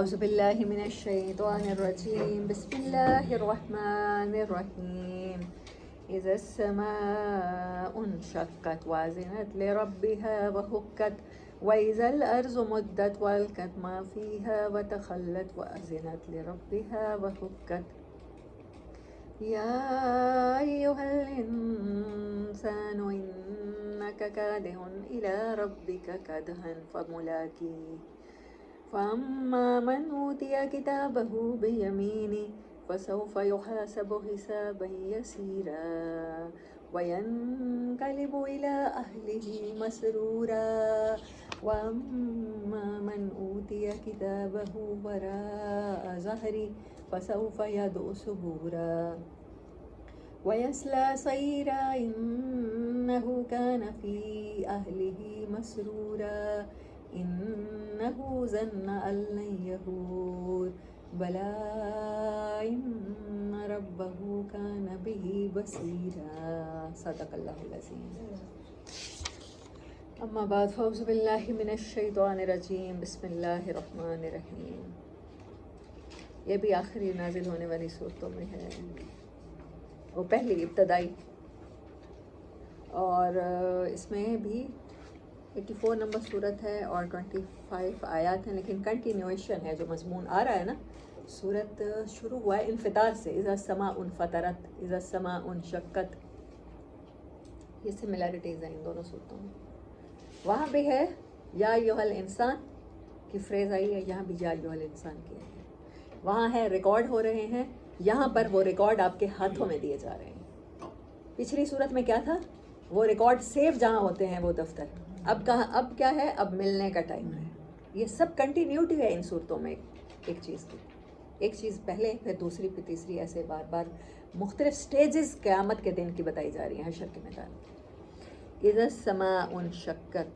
أعوذ بالله من الشيطان الرجيم بسم الله الرحمن الرحيم إذا السماء انشقت وأذنت لربها وحقت وإذا الأرض مدت وألقت ما فيها وتخلت وأذنت لربها وحقت يا أيها الإنسان إنك كادح إلى ربك كدحا فملاقيه فأما من أوتي كتابه بيمينه فسوف يحاسب حسابا يسيرا وينقلب إلى أهله مسرورا وأما من أوتي كتابه وراء ظهره فسوف يدعو ثبورا ويصلى سعيرا إنه كان في أهله مسرورا إنه ظن أن لن يحور بلى إن ربه كان به بصيرا صدق الله العظيم أما بعد فأعوذ بالله من الشيطان الرجيم بسم الله الرحمن الرحيم. یہ بھی آخری نازل ہونے والی صورتوں میں ہے، وہ پہلی ابتدائی، اور اس میں بھی 84 نمبر صورت ہے اور 25 آیات ہیں، لیکن کنٹینیویشن ہے جو مضمون آ رہا ہے نا. صورت شروع ہوا ہے انفطار سے، اذا السماء انفطرت، اذا السماء انشقت، یہ سملیرٹیز ہیں ان دونوں صورتوں میں. وہاں بھی ہے یا ایھا الانسان کی فریز آئی ہے، یہاں بھی یا ایھا الانسان کی ہے. وہاں ہے ریکارڈ ہو رہے ہیں، یہاں پر وہ ریکارڈ آپ کے ہاتھوں میں دیے جا رہے ہیں. پچھلی صورت میں کیا تھا؟ وہ ریکارڈ سیو جہاں ہوتے ہیں وہ دفتر. اب کہاں، اب کیا ہے؟ اب ملنے کا ٹائم ہے. یہ سب کنٹینیوٹی ہے ان صورتوں میں ایک چیز کی، ایک چیز پہلے پھر دوسری پھر تیسری، ایسے بار بار مختلف سٹیجز قیامت کے دن کی بتائی جا رہی ہیں حشر کے میدان میں. اذا السماء انشقت،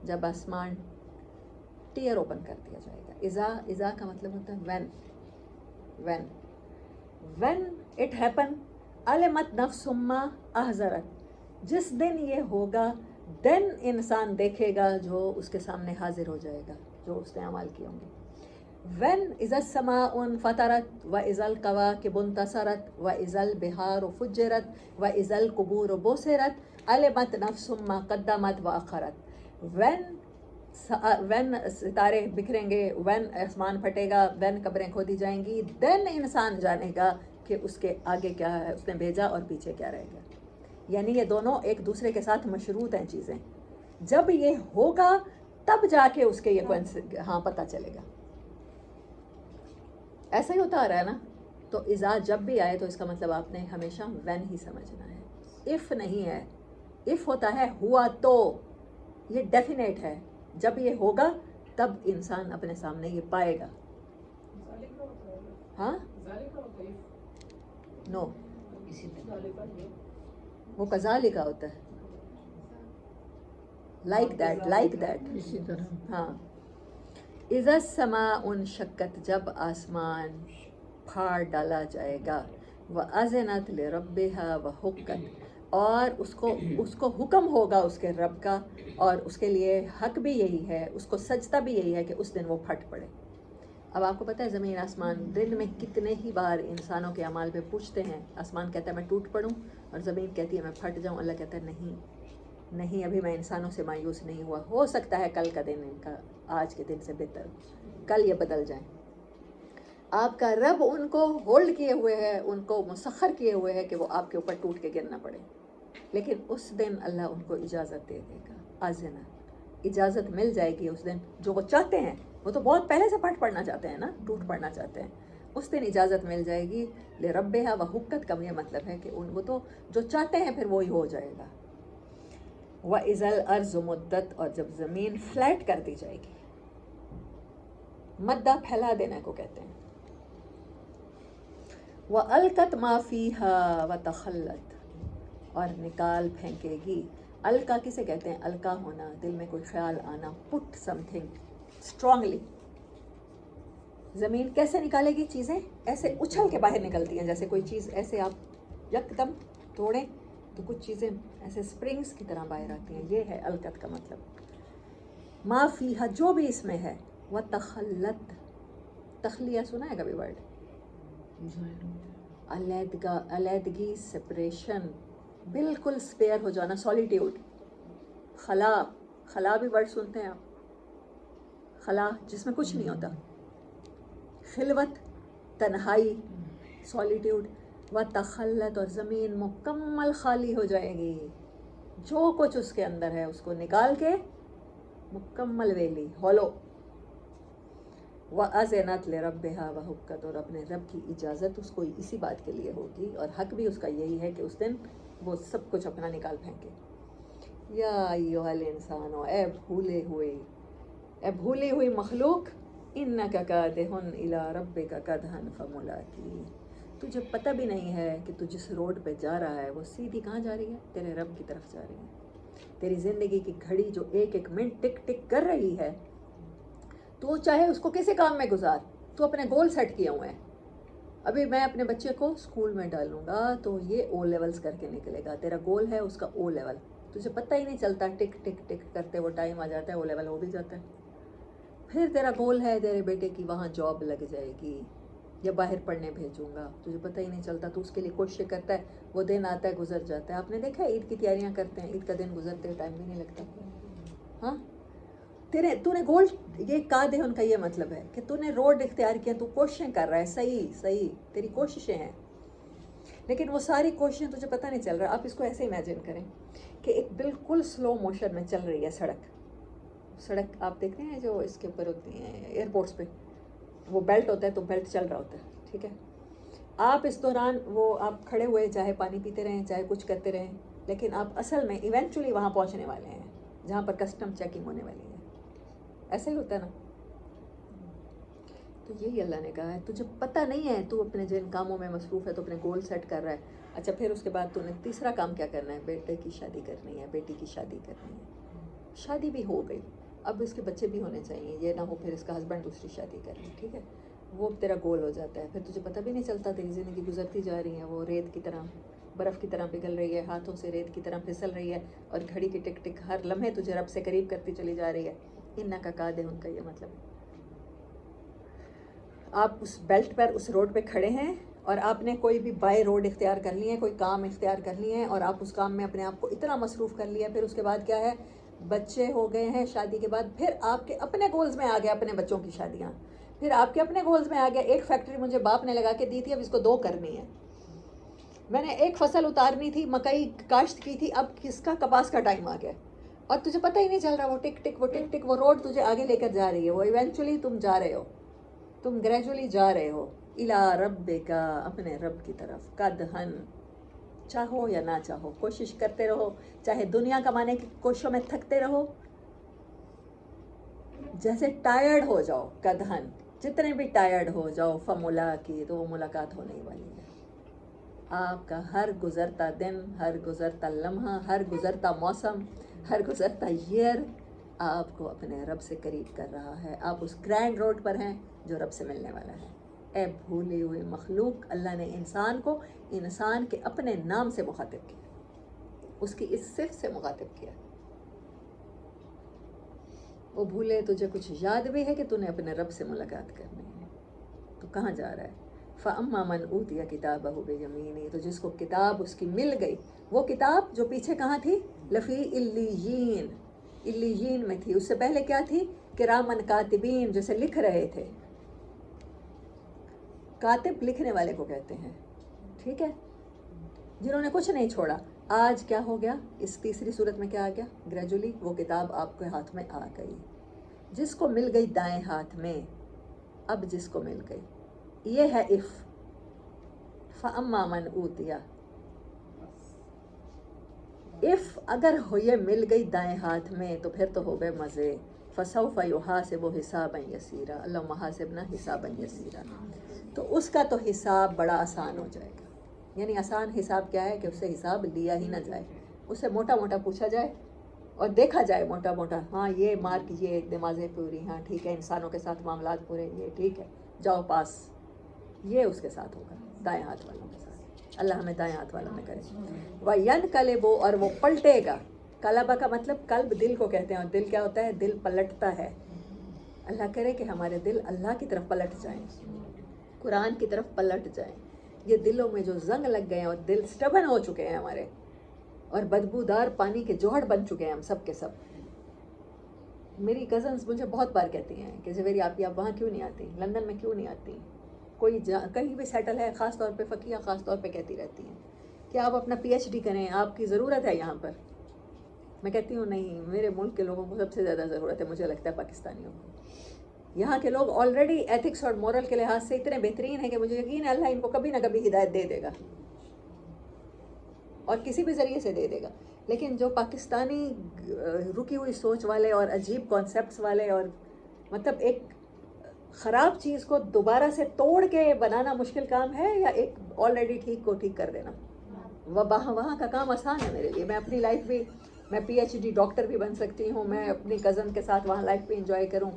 جب آسمان ٹیئر اوپن کر دیا جائے گا. اذا کا مطلب ہوتا ہے when it happen علمت نفس ما احضرت، جس دن یہ ہوگا دن انسان دیکھے گا جو اس کے سامنے حاضر ہو جائے گا، جو اس نے اعمال کیے ہوں گے. when اذا السماء انفطرت واذا الكواكب انتصرت واذا البحار فجرت واذا القبور بصرت علمت نفس ما قدمت واخرت. when ستارے بکھریں گے، when آسمان پھٹے گا، when قبریں کھودی جائیں گی، then انسان جانے گا کہ اس کے آگے کیا ہے اس نے بھیجا اور پیچھے کیا رہے گا. یعنی یہ دونوں ایک دوسرے کے ساتھ مشروط ہیں چیزیں. جب یہ ہوگا تب جا کے اس کے یہ ہاں پتہ چلے گا. ایسا ہی ہوتا آ رہا ہے نا. تو اذا جب بھی آئے تو اس کا مطلب آپ نے ہمیشہ when ہی سمجھنا ہے. if نہیں ہے. if ہوتا ہے ہوا تو، یہ ڈیفینیٹ ہے. جب یہ ہوگا تب انسان اپنے سامنے یہ پائے گا. ہاں نو، وہ کذالک ہوتا ہے، لائک دیٹ اسی طرح. ہاں. اذا السماء انشقت، جب آسمان پھاڑ ڈالا جائے گا، وَأَذِنَتْ لِرَبِّهَا وَحُقَّتْ، اور اس کو حکم ہوگا اس کے رب کا، اور اس کے لیے حق بھی یہی ہے، اس کو سجدہ بھی یہی ہے کہ اس دن وہ پھٹ پڑے. اب آپ کو پتہ ہے زمین آسمان دن میں کتنے ہی بار انسانوں کے اعمال پہ پوچھتے ہیں. آسمان کہتا ہے میں ٹوٹ پڑوں، اور زمین کہتی ہے میں پھٹ جاؤں. اللہ کہتا ہے نہیں، ابھی میں انسانوں سے مایوس نہیں ہوا. ہو سکتا ہے کل کا دن ان کا آج کے دن سے بہتر، کل یہ بدل جائیں. آپ کا رب ان کو ہولڈ کیے ہوئے ہے، ان کو مسخر کیے ہوئے ہے کہ وہ آپ کے اوپر ٹوٹ کے گرنا پڑے. لیکن اس دن اللہ ان کو اجازت دے دے گا. آزنا، اجازت مل جائے گی اس دن. جو وہ چاہتے ہیں، وہ تو بہت پہلے سے پھٹ پڑنا چاہتے ہیں نا، ٹوٹ پڑنا چاہتے ہیں. اس دن اجازت مل جائے گی. لربھا وحقت کا یہ مطلب ہے کہ وہ تو جو چاہتے ہیں پھر وہی ہو جائے گا. وَإِذَا الْأَرْضُ مُدَّتْ، اور جب زمین فلیٹ کر دی جائے گی. مدہ پھیلا دینے کو کہتے ہیں. وَأَلْقَتْ مَا فِيهَا وَتَخَلَّتْ، اور نکال پھینکے گی. القا کسے کہتے ہیں؟ القا ہونا، دل میں کوئی خیال آنا. پٹ سم تھنگ اسٹرانگلی. زمین کیسے نکالے گی چیزیں؟ ایسے اچھل کے باہر نکلتی ہیں، جیسے کوئی چیز ایسے آپ یکدم توڑیں تو کچھ چیزیں ایسے سپرنگز کی طرح باہر آتی ہیں. یہ ہے القت کا مطلب. ما فیہا، جو بھی اس میں ہے. وتخلت، تخلیہ سنا ہے کبھی ورڈ؟ علیحدگی، سپریشن، بالکل سپیئر ہو جانا، سولیٹیوڈ. خلا بھی ورڈ سنتے ہیں آپ؟ خلا جس میں کچھ نہیں ہوتا. خلوت تنہائی، سولیٹیوڈ. و تخلت، اور زمین مکمل خالی ہو جائے گی، جو کچھ اس کے اندر ہے اس کو نکال کے مکمل ویلی، ہولو. وَأَذِنَتْ لِرَبِّهَا وَحُقَّتْ، اور اپنے رب کی اجازت اس کو اسی بات کے لیے ہوگی، اور حق بھی اس کا یہی ہے کہ اس دن وہ سب کچھ اپنا نکال پھینکے. یا ایھا الانسان، اے بھولی ہوئی مخلوق، انک کادح الی ربک کدحا فملاقیہ، تجھے پتہ بھی نہیں ہے کہ تو جس روڈ پہ جا رہا ہے وہ سیدھی کہاں جا رہی ہے؟ تیرے رب کی طرف جا رہی ہے. تیری زندگی کی گھڑی جو ایک ایک منٹ ٹک ٹک کر رہی ہے، تو چاہے اس کو کسی کام میں گزار، تو اپنے گول سیٹ کیے ہوئے ہیں. ابھی میں اپنے بچے کو اسکول میں ڈالوں گا تو یہ او لیولز کر کے نکلے گا، تیرا گول ہے اس کا او لیول، تجھے پتہ ہی نہیں چلتا، ٹک ٹک ٹک کرتے وہ ٹائم آ جاتا ہے، او لیول ہو بھی جاتا ہے. پھر تیرا گول ہے تیرے بیٹے کی وہاں جاب لگ جائے گی یا باہر پڑھنے بھیجوں گا، تجھے پتہ ہی نہیں چلتا، تو اس کے لیے کوشش کرتا ہے، وہ دن آتا ہے گزر جاتا ہے. آپ نے دیکھا ہے عید کی تیاریاں کرتے ہیں، عید کا دن گزرتے ٹائم بھی نہیں لگتا. ہاں تو نے گول، یہ کادح ان کا یہ مطلب ہے کہ تو نے روڈ اختیار کیا، تو کوششیں کر رہا ہے، صحیح تیری کوششیں ہیں، لیکن وہ ساری کوششیں تجھے پتہ نہیں چل رہا. آپ اس کو ایسے امیجن کریں کہ ایک بالکل سلو موشن میں چل رہی ہے سڑک آپ دیکھتے ہیں جو اس کے اوپر ہوتی ہیں ایئرپورٹس پہ، وہ بیلٹ ہوتا ہے تو بیلٹ چل رہا ہوتا ہے، ٹھیک ہے. آپ اس دوران وہ آپ کھڑے ہوئے چاہے پانی پیتے رہیں چاہے کچھ کرتے رہیں، لیکن آپ اصل میں ایونچولی وہاں پہنچنے والے ہیں جہاں پر کسٹم چیکنگ ہونے والی ہے. ایسا ہی ہوتا ہے نا. تو یہی اللہ نے کہا ہے تجھے پتہ نہیں ہے، تو اپنے جن کاموں میں مصروف ہے، تو اپنے گول سیٹ کر رہا ہے. اچھا پھر اس کے بعد تو نے تیسرا کام کیا کرنا ہے؟ بیٹے کی شادی کرنی ہے، بیٹی کی شادی کرنی ہے. شادی بھی ہو گئی، اب اس کے بچے بھی ہونے چاہیے، یہ نہ ہو پھر اس کا ہسبینڈ دوسری شادی کر لے، ٹھیک ہے. وہ تیرا گول ہو جاتا ہے، پھر تجھے پتہ بھی نہیں چلتا، تیری زندگی گزرتی جا رہی ہے، وہ ریت کی طرح، برف کی طرح پگھل رہی ہے، ہاتھوں سے ریت کی طرح پھسل رہی ہے، اور گھڑی کی ٹک ٹک ہر لمحے تجھے رب سے قریب کرتی چلی جا رہی ہے. انک کادح، ان کا یہ مطلب ہے. آپ اس بیلٹ پر اس روڈ پہ کھڑے ہیں، اور آپ نے کوئی بھی بائی روڈ اختیار کر لی ہے، کوئی کام اختیار کر لی ہے، اور آپ اس کام میں اپنے آپ کو اتنا مصروف کر لیا. پھر اس کے بعد کیا ہے؟ بچے ہو گئے ہیں، شادی کے بعد پھر آپ کے اپنے گولز میں آ گیا اپنے بچوں کی شادیاں، پھر آپ کے اپنے گولز میں آ گیا ایک فیکٹری مجھے باپ نے لگا کے دی تھی، اب اس کو 2 کرنی ہے. میں نے ایک فصل اتارنی تھی، مکئی کاشت کی تھی، اب کس کا کپاس کا ٹائم آ گیا، اور تجھے پتہ ہی نہیں چل رہا. وہ ٹک ٹک وہ روڈ تجھے آگے لے کر جا رہی ہے، وہ ایونچولی تم جا رہے ہو، تم گریجولی جا رہے ہو الی ربک، اپنے رب کی طرف. کدحن، چاہو یا نہ چاہو کوشش کرتے رہو، چاہے دنیا کمانے کی کوششوں میں تھکتے رہو، جیسے ٹائرڈ ہو جاؤ، کدحن جتنے بھی ٹائرڈ ہو جاؤ، فملاقی، تو وہ ملاقات ہونے ہی والی ہے. آپ کا ہر گزرتا دن، ہر گزرتا لمحہ، ہر گزرتا موسم، ہر گزرتا ایئر آپ کو اپنے رب سے قریب کر رہا ہے. آپ اس گرینڈ روڈ پر ہیں جو رب سے ملنے والا ہے. اے بھولی ہوئی مخلوق، اللہ نے انسان کو انسان کے اپنے نام سے مخاطب کیا، اس کی اس صفت سے مخاطب کیا. وہ بھولے تجھے کچھ یاد بھی ہے کہ تو نے اپنے رب سے ملاقات کرنی ہے، تو کہاں جا رہا ہے؟ فَأَمَّا مَنْ أُوتِيَ كِتَابَهُ بِيَمِينِهِ، تو جس کو کتاب اس کی مل گئی، وہ کتاب جو پیچھے کہاں تھی؟ لفی علیین، علیین میں تھی. اس سے پہلے کیا تھی؟ کرامن کاتبین، جسے لکھ رہے تھے. کاتب لکھنے والے کو کہتے ہیں، ٹھیک ہے، جنہوں نے کچھ نہیں چھوڑا. آج کیا ہو گیا؟ اس تیسری صورت میں کیا آ گیا؟ گریجولی وہ کتاب آپ کے ہاتھ میں آ گئی، جس کو مل گئی دائیں ہاتھ میں. اب جس کو مل گئی، یہ ہے اف. فَأَمَّا مَنْ أُوتِيَ، اف اگر ہو یہ مل گئی دائیں ہاتھ میں تو پھر تو ہو گئے مزے. فَسَوْفَ يُحَاسَبُ حِسَابًا يَسِيرًا، اللہم حاسبنا حسابا یسیرا، تو اس کا تو حساب بڑا آسان ہو جائے گا. یعنی آسان حساب کیا ہے؟ کہ اس سے حساب لیا ہی نہ جائے، اس سے موٹا موٹا پوچھا جائے اور دیکھا جائے موٹا موٹا، ہاں یہ مارک، یہ نمازیں پوری، ہاں ٹھیک ہے، انسانوں کے ساتھ معاملات پورے، یہ ٹھیک ہے، جاؤ پاس. یہ اس کے ساتھ ہوگا، دائیں ہاتھ والوں کے ساتھ. اللہ ہمیں دائیں ہاتھ والوں میں کرے. وَيَنْقَلِبُ، اور وہ پلٹے گا. قلبہ کا مطلب قلب دل کو کہتے ہیں، اور دل کیا ہوتا ہے؟ دل پلٹتا ہے. اللہ کرے کہ ہمارے دل اللہ کی طرف پلٹ جائیں، قرآن کی طرف پلٹ جائیں. یہ دلوں میں جو زنگ لگ گئے ہیں اور دل سٹبن ہو چکے ہیں ہمارے، اور بدبودار پانی کے جوہر بن چکے ہیں ہم سب کے سب. میری کزنس مجھے بہت بار کہتی ہیں کہ زبیری آپ وہاں کیوں نہیں آتی، لندن میں کیوں نہیں آتی، کوئی کہیں بھی سیٹل ہے، خاص طور پہ فقیہ خاص طور پہ کہتی رہتی ہیں کہ آپ اپنا پی ایچ ڈی کریں، آپ کی ضرورت ہے یہاں پر. میں کہتی ہوں نہیں، میرے ملک کے لوگوں کو سب سے زیادہ ضرورت ہے، مجھے لگتا ہے پاکستانیوں کو. یہاں کے لوگ آلریڈی ایتھکس اور مورل کے لحاظ سے اتنے بہترین ہیں کہ مجھے یقین ہے اللہ ان کو کبھی نہ کبھی ہدایت دے دے گا، اور کسی بھی ذریعے سے دے دے گا. لیکن جو پاکستانی رکی ہوئی سوچ والے اور عجیب کانسیپٹس والے، اور مطلب ایک خراب چیز کو دوبارہ سے توڑ کے بنانا مشکل کام ہے، یا ایک آلریڈی ٹھیک کو ٹھیک کر دینا. وہاں کا کام آسان ہے میرے لیے. میں اپنی لائف بھی، میں پی ایچ ڈی ڈاکٹر بھی بن سکتی ہوں، میں اپنی کزن کے ساتھ وہاں لائف بھی انجوائے کروں،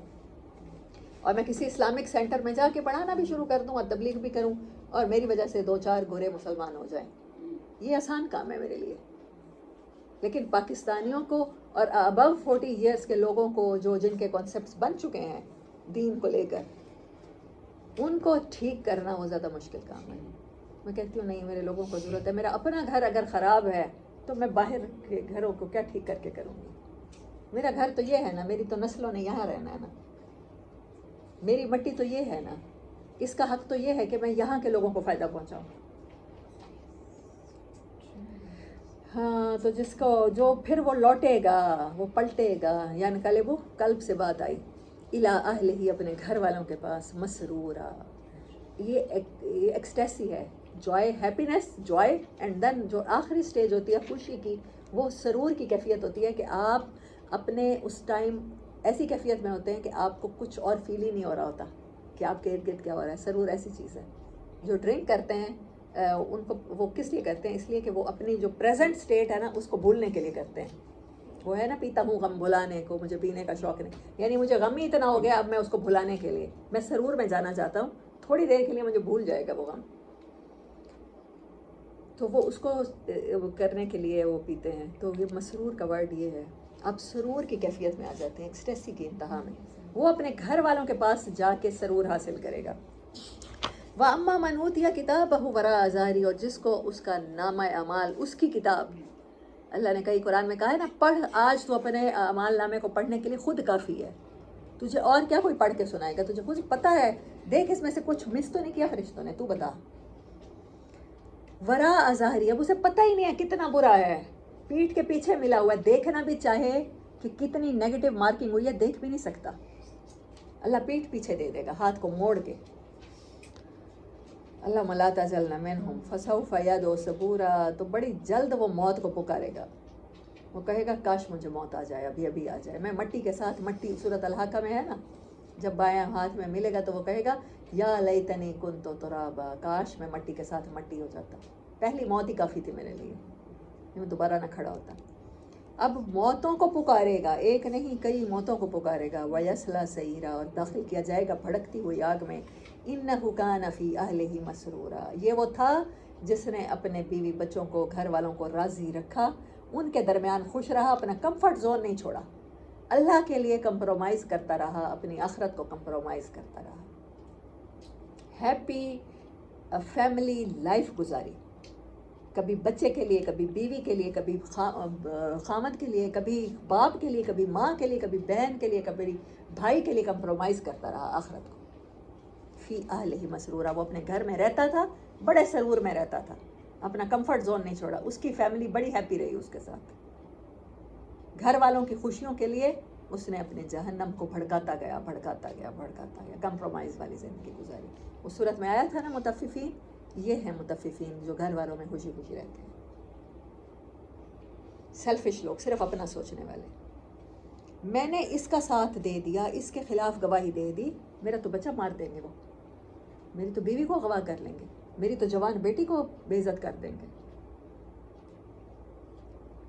اور میں کسی اسلامک سینٹر میں جا کے پڑھانا بھی شروع کر دوں اور تبلیغ بھی کروں، اور میری وجہ سے 2-4 گورے مسلمان ہو جائیں. یہ آسان کام ہے میرے لیے. لیکن پاکستانیوں کو اور ابو 40 ایئرس کے لوگوں کو جن کے کانسیپٹس بن چکے ہیں دین کو لے کر، ان کو ٹھیک کرنا وہ زیادہ مشکل کام ہے. میں کہتی ہوں نہیں، میرے لوگوں کو ضرورت ہے. میرا اپنا گھر اگر خراب ہے تو میں باہر کے گھروں کو کیا ٹھیک کر کے کروں گی؟ میرا گھر تو یہ ہے نا، میری تو نسلوں نے یہاں رہنا ہے نا، میری مٹی تو یہ ہے نا، اس کا حق تو یہ ہے کہ میں یہاں کے لوگوں کو فائدہ پہنچاؤں. ہاں، تو جس کو جو پھر وہ لوٹے گا، وہ پلٹے گا، یعنی قلب قلب سے بات آئی، الا اہلہ، اپنے گھر والوں کے پاس، مسرورا. یہ ایکسٹیسی ہے، joy, happiness, joy, and then جو آخری سٹیج ہوتی ہے خوشی کی، وہ سرور کی کیفیت ہوتی ہے کہ آپ اپنے اس ٹائم ایسی کیفیت میں ہوتے ہیں کہ آپ کو کچھ اور فیل ہی نہیں ہو رہا ہوتا کہ آپ کے ارد گرد کیا ہو رہا ہے. سرور ایسی چیز ہے. جو ڈرنک کرتے ہیں ان کو وہ کس لیے کرتے ہیں؟ اس لیے کہ وہ اپنی جو پریزنٹ سٹیٹ ہے نا اس کو بھولنے کے لیے کرتے ہیں. وہ ہے نا، پیتا ہوں غم بھلانے کو، مجھے پینے کا شوق نہیں، یعنی مجھے غم ہی اتنا ہو گیا اب میں اس کو بھلانے کے لیے، میں سرور میں جانا چاہتا ہوں، تھوڑی دیر کے لیے مجھے بھول جائے گا وہ غم. تو وہ اس کو کرنے کے لیے وہ پیتے ہیں. تو یہ مسرور کا ورڈ یہ ہے. اب سرور کی کیفیت میں آ جاتے ہیں، ایکسٹیسی کی انتہا میں. وہ اپنے گھر والوں کے پاس جا کے سرور حاصل کرے گا. وَأَمَّا مَنْ أُوتِيَ كِتَابَهُ وَرَاءَ ظَهْرِهِ، اور جس کو اس کا نامہ اعمال، اس کی کتاب، اللہ نے کئی قرآن میں کہا ہے نا، پڑھ، آج تو اپنے اعمال نامے کو پڑھنے کے لیے خود کافی ہے. تجھے اور کیا کوئی پڑھ کے سنائے گا؟ تجھے خود پتہ ہے. دیکھ اس میں سے کچھ مس تو نہیں کیا فرشتوں نے، تو بتا. وراء ظہری، اب اسے پتہ ہی نہیں ہے کتنا برا ہے، پیٹھ کے پیچھے ملا ہوا ہے، دیکھنا بھی چاہے کہ کتنی نیگیٹو مارکنگ ہوئی ہے دیکھ بھی نہیں سکتا. اللہ پیٹھ پیچھے دے دے گا، ہاتھ کو موڑ کے. اللہم لا تجعلنا منہم فسوف یدعو ثبورا. تو بڑی جلد وہ موت کو پکارے گا. وہ کہے گا کاش مجھے موت آ جائے، ابھی ابھی آ جائے. میں مٹی کے ساتھ، مٹی سورۃ الحاقہ میں ہے نا، جب بایاں ہاتھ میں ملے گا تو وہ کہے گا یا لیتنی کنت ترابا، کاش میں مٹی کے ساتھ مٹی ہو جاتا. پہلی موت ہی کافی تھی میرے لیے، میں دوبارہ نہ کھڑا ہوتا. اب موتوں کو پکارے گا، ایک نہیں کئی موتوں کو پکارے گا. وَيَصْلَىٰ سَعِيرًا، اور داخل کیا جائے گا بھڑکتی ہوئی آگ میں. إِنَّهُ كَانَ فِي أَهْلِهِ مَسْرُورًا، یہ وہ تھا جس نے اپنے بیوی بچوں کو، گھر والوں کو راضی رکھا، ان کے درمیان خوش رہا، اپنا کمفرٹ زون نہیں چھوڑا، اللہ کے لیے کمپرومائز کرتا رہا، اپنی آخرت کو کمپرومائز کرتا رہا. ہیپی فیملی لائف گزاری، کبھی بچے کے لیے، کبھی بیوی کے لیے، کبھی خامد کے لیے، کبھی باپ کے لیے، کبھی ماں کے لیے، کبھی بہن کے لیے، کبھی بھائی کے لیے کمپرومائز کرتا رہا آخرت کو. فی اہلہ مسرورا، وہ اپنے گھر میں رہتا تھا، بڑے سرور میں رہتا تھا، اپنا کمفرٹ زون نہیں چھوڑا. اس کی فیملی بڑی ہیپی رہی اس کے ساتھ. گھر والوں کی خوشیوں کے لیے اس نے اپنے جہنم کو بھڑکاتا گیا، بھڑکاتا گیا، بھڑکاتا گیا، کمپرومائز والی زندگی گزاری. اس صورت میں آیا تھا نا متففین، یہ ہیں متففین جو گھر والوں میں خوشی خوشی رہتے ہیں. سیلفش لوگ، صرف اپنا سوچنے والے. میں نے اس کا ساتھ دے دیا، اس کے خلاف گواہی دے دی، میرا تو بچہ مار دیں گے، وہ میری تو بیوی کو اغوا کر لیں گے، میری تو جوان بیٹی کو بے عزت کر دیں گے.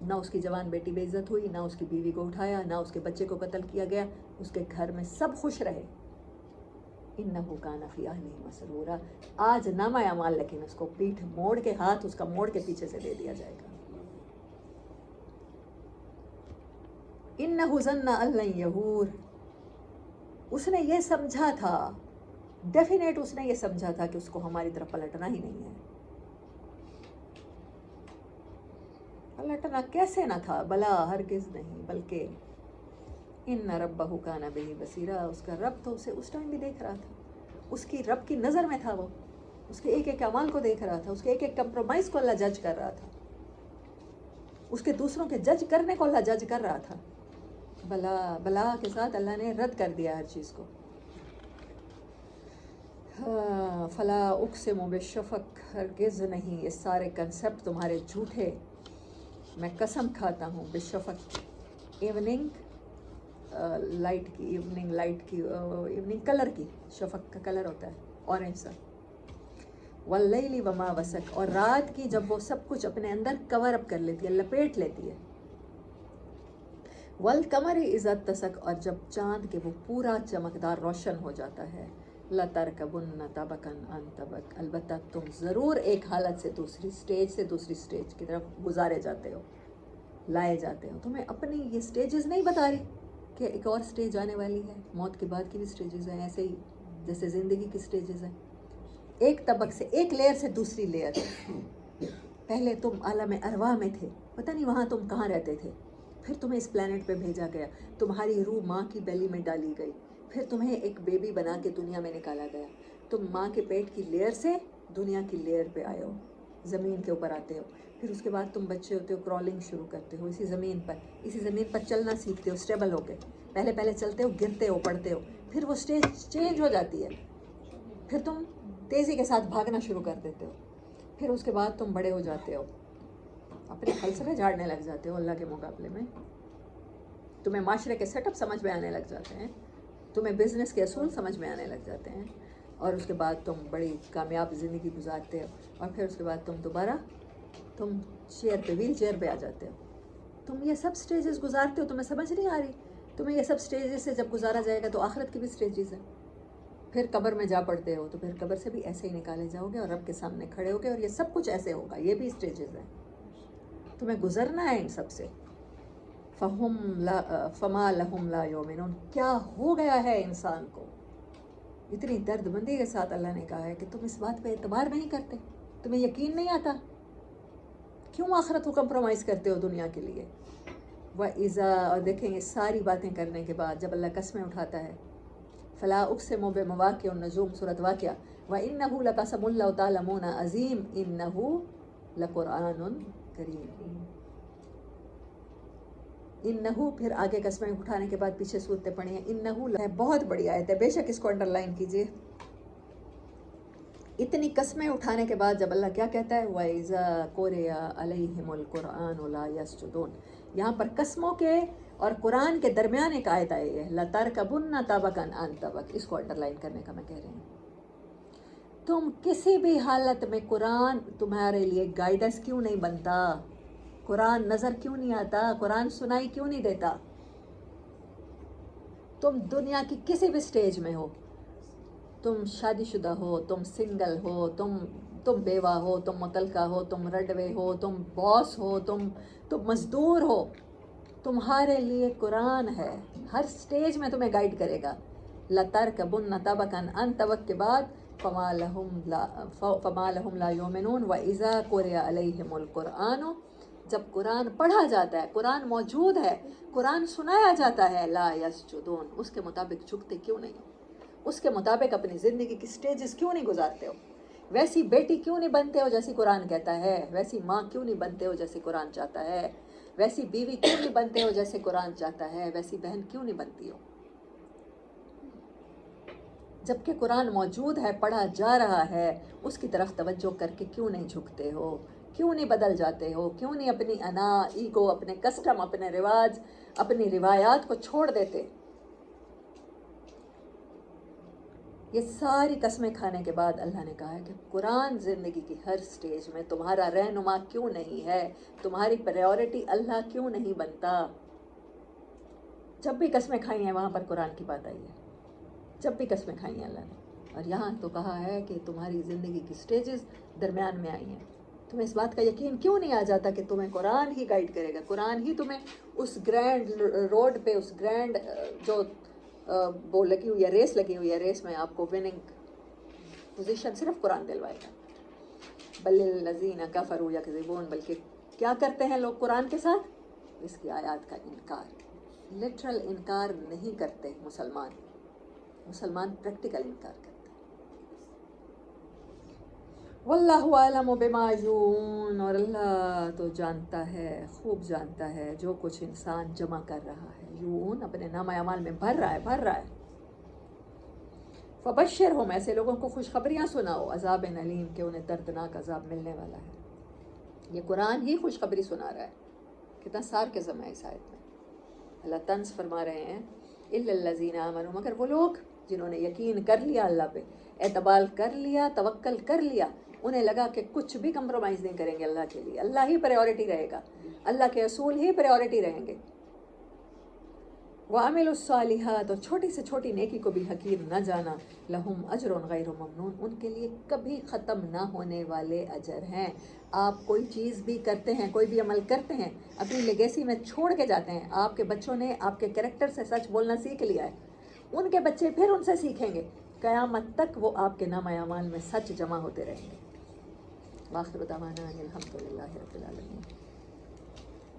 نہ اس کی جوان بیٹی بے عزت ہوئی، نہ اس کی بیوی کو اٹھایا، نہ اس کے بچے کو قتل کیا گیا، اس کے گھر میں سب خوش رہے. انہ کان فی اہلہ مسرورا. آج نامہ اعمال، لیکن اس کو پیٹھ موڑ کے، ہاتھ اس کا موڑ کے پیچھے سے دے دیا جائے گا. انہ ظن ان لن یحور، اس نے یہ سمجھا تھا، ڈیفینیٹ اس نے یہ سمجھا تھا کہ اس کو ہماری طرف پلٹنا ہی نہیں ہے. پلٹنا کیسے نہ تھا؟ بلا ہرگز نہیں، بلکہ ان ربہ کان بہ بصیرا، اس کا رب تو اسے اس ٹائم بھی دیکھ رہا تھا. اس کی رب کی نظر میں تھا، وہ اس کے ایک ایک اعمال کو دیکھ رہا تھا، اس کے ایک ایک کمپرومائز کو اللہ جج کر رہا تھا، اس کے دوسروں کے جج کرنے کو اللہ جج کر رہا تھا. بلا بلا کے ساتھ اللہ نے رد کر دیا ہر چیز کو. فلا اقسم بالشفق، ہرگز نہیں، یہ سارے کنسپٹ تمہارے جھوٹے. میں قسم کھاتا ہوں بالشفق، ایوننگ لائٹ کی، ایوننگ لائٹ کی، ایوننگ کلر کی. شفق کا کلر ہوتا ہے اورنج سا. واللیل وما وسق، اور رات کی جب وہ سب کچھ اپنے اندر کور اپ کر لیتی ہے، لپیٹ لیتی ہے. والقمر اذا اتسق، اور جب چاند کے وہ پورا چمکدار روشن ہو جاتا ہے. لترکبن طبقا عن طبق، البتہ تم ضرور ایک حالت سے دوسری اسٹیج سے دوسری اسٹیج کی طرف گزارے جاتے ہو، لائے جاتے ہو. تمہیں اپنی یہ اسٹیجز نہیں بتا رہی کہ ایک اور اسٹیج آنے والی ہے، موت کے بعد کی بھی اسٹیجز ہیں، ایسے ہی جیسے زندگی کی اسٹیجز ہیں. ایک طبق سے، ایک لیئر سے دوسری لیئر. پہلے تم عالم ارواح میں تھے، پتہ نہیں وہاں تم کہاں رہتے تھے. پھر تمہیں اس پلانٹ پہ بھیجا گیا، تمہاری روح ماں کی بیلی میں ڈالی گئی، پھر تمہیں ایک بیبی بنا کے دنیا میں نکالا گیا. تم ماں کے پیٹ کی لیئر سے دنیا کی لیئر پہ آئے ہو، زمین کے اوپر آتے ہو. پھر اس کے بعد تم بچے ہوتے ہو، کرالنگ شروع کرتے ہو اسی زمین پر چلنا سیکھتے ہو اسٹیبل ہو کے. پہلے چلتے ہو، گرتے ہو، پڑتے ہو. پھر وہ اسٹیج چینج ہو جاتی ہے، پھر تم تیزی کے ساتھ بھاگنا شروع کر دیتے ہو. پھر اس کے بعد تم بڑے ہو جاتے ہو، اپنے فلسفے جھاڑنے لگ جاتے ہو اللہ کے مقابلے میں. تمہیں معاشرے کے سیٹ اپ سمجھ میں آنے لگ جاتے ہیں، تمہیں بزنس کے اصول سمجھ میں آنے لگ جاتے ہیں. اور اس کے بعد تم بڑی کامیاب زندگی گزارتے ہو. اور پھر اس کے بعد تم دوبارہ ویل چیئر پہ آ جاتے ہو. تم یہ سب سٹیجز گزارتے ہو، تمہیں سمجھ نہیں آ رہی. تمہیں یہ سب سٹیجز سے جب گزارا جائے گا تو آخرت کی بھی سٹیجز ہیں. پھر قبر میں جا پڑتے ہو تو پھر قبر سے بھی ایسے ہی نکالے جاؤ گے اور رب کے سامنے کھڑے ہو گے، اور یہ سب کچھ ایسے ہوگا. یہ بھی سٹیجز ہیں، تمہیں گزرنا ہے ان سب سے. فما لہم لا یؤمنون، کیا ہو گیا ہے انسان کو. اتنی درد مندی کے ساتھ اللہ نے کہا ہے کہ تم اس بات پہ اعتبار نہیں کرتے، تمہیں یقین نہیں آتا. کیوں آخرت کو کمپرومائز کرتے ہو دنیا کے لیے؟ وَإِذَا، اور دیکھیں یہ ساری باتیں کرنے کے بعد جب اللہ قسمیں اٹھاتا ہے، فلا اقسم بمواقع النجوم، سورۃ واقعہ. وَإِنَّهُ لَقَسَمٌ لَّوْ تَعْلَمُونَ عَظِيمٌ إِنَّهُ لَقُرْآنٌ کریم. انہو، پھر آگے قسمیں اٹھانے کے بعد پیچھے صورتیں پڑھی ہیں. انہو بہت بڑی آیت ہے، بے شک اس کو انڈر لائن کیجئے. اتنی قسمیں اٹھانے کے بعد جب اللہ کیا کہتا ہے، وَإِذَا قُرِئَ عَلَيْهِمُ الْقُرْآنُ لَا يَسْجُدُونَ، یہاں پر قسموں کے اور قرآن کے درمیان ایک آیت آئی ہے، لَتَرْكَبُنَّ طَبَقًا عَن طَبَقٍ. اس کو انڈر لائن کرنے کا میں کہہ رہی ہوں. تم کسی بھی حالت میں قرآن تمہارے لیے گائیڈنس کیوں نہیں بنتا؟ قرآن نظر کیوں نہیں آتا؟ قرآن سنائی کیوں نہیں دیتا؟ تم دنیا کی کسی بھی سٹیج میں ہو، تم شادی شدہ ہو، تم سنگل ہو، تم بیوہ ہو، تم مطلقہ ہو، تم رڈوے ہو، تم باس ہو، تم مزدور ہو، تمہارے لیے قرآن ہے. ہر سٹیج میں تمہیں گائیڈ کرے گا. لَتَرْكَبُنَّ طَبَقًا عَن طَبَقٍ کے بعد فَمَا لَهُمْ لَا يُؤْمِنُونَ وَإِذَا قُرِئَ عَلَيْهِمُ الْقُرْآنُ، جب قرآن پڑھا جاتا ہے، قرآن موجود ہے، قرآن سنایا جاتا ہے، لا یسجدون، اس کے مطابق جھکتے کیوں نہیں ہو؟ اس کے مطابق اپنی زندگی کی سٹیجز کیوں نہیں گزارتے ہو؟ ویسی بیٹی کیوں نہیں بنتے ہو جیسی قرآن کہتا ہے؟ ویسی ماں کیوں نہیں بنتے ہو جیسی قرآن چاہتا ہے؟ ویسی بیوی کیوں نہیں بنتے ہو جیسے قرآن چاہتا ہے؟ ویسی بہن کیوں نہیں بنتی ہو؟ جبکہ قرآن موجود ہے، پڑھا جا رہا ہے، اس کی طرف توجہ کر کے کیوں نہیں جھکتے ہو؟ کیوں نہیں بدل جاتے ہو؟ کیوں نہیں اپنی انا، ایگو، اپنے کسٹم، اپنے رواج، اپنی روایات کو چھوڑ دیتے؟ یہ ساری قسمیں کھانے کے بعد اللہ نے کہا ہے کہ قرآن زندگی کی ہر سٹیج میں تمہارا رہنما کیوں نہیں ہے؟ تمہاری پریورٹی اللہ کیوں نہیں بنتا؟ جب بھی قسمیں کھائی ہیں وہاں پر قرآن کی بات آئی ہے، جب بھی قسمیں کھائی ہیں اللہ نے. اور یہاں تو کہا ہے کہ تمہاری زندگی کی سٹیجز درمیان میں آئی ہیں. تمہیں اس بات کا یقین کیوں نہیں آ جاتا کہ تمہیں قرآن ہی گائیڈ کرے گا؟ قرآن ہی تمہیں اس گرینڈ روڈ پہ، اس گرینڈ جو وہ لگی ہوئی ہے، ریس لگی ہوئی ہے، ریس میں آپ کو وننگ پوزیشن صرف قرآن دلوائے گا. بل الذین کفروا یکذبون، بلکہ کیا کرتے ہیں لوگ قرآن کے ساتھ؟ اس کی آیات کا انکار، لٹرل انکار نہیں کرتے مسلمان پریکٹیکل انکار کرتے. واللہ عالم بما یون، اور اللہ تو جانتا ہے، خوب جانتا ہے جو کچھ انسان جمع کر رہا ہے. یون اپنے نامہ اعمال میں بھر رہا ہے. فبشرہم، ایسے لوگوں کو خوشخبریاں سناؤ، عذاب علیم، کہ انہیں دردناک عذاب ملنے والا ہے. یہ قرآن ہی خوشخبری سنا رہا ہے. کتنا سارکزم ہے اس آیت میں. اللہ طنز فرما رہے ہیں الا الذین آمنوا، مگر وہ لوگ جنہوں نے یقین کر لیا، اللہ پہ اعتبار کر لیا، توکل کر لیا، انہیں لگا کہ کچھ بھی کمپرومائز نہیں کریں گے اللہ کے لیے، اللہ ہی پریورٹی رہے گا، اللہ کے اصول ہی پریورٹی رہیں گے. وَعَمِلُوا الصَّالِحَاتِ، اور چھوٹی سے چھوٹی نیکی کو بھی حقیر نہ جانا. لَهُمْ أَجْرٌ غَيْرُ مَمْنُونٍ، ان کے لیے کبھی ختم نہ ہونے والے اجر ہیں. آپ کوئی چیز بھی کرتے ہیں، کوئی بھی عمل کرتے ہیں، اپنی لیگیسی میں چھوڑ کے جاتے ہیں. آپ کے بچوں نے آپ کے کریکٹر سے سچ بولنا سیکھ لیا ہے، ان کے بچے پھر ان سے سیکھیں گے، قیامت تک وہ آپ کے نامہ اعمال میں سچ جمع ہوتے رہیں گے. وآخر دعوانا ان الحمد للہ رب العالمین.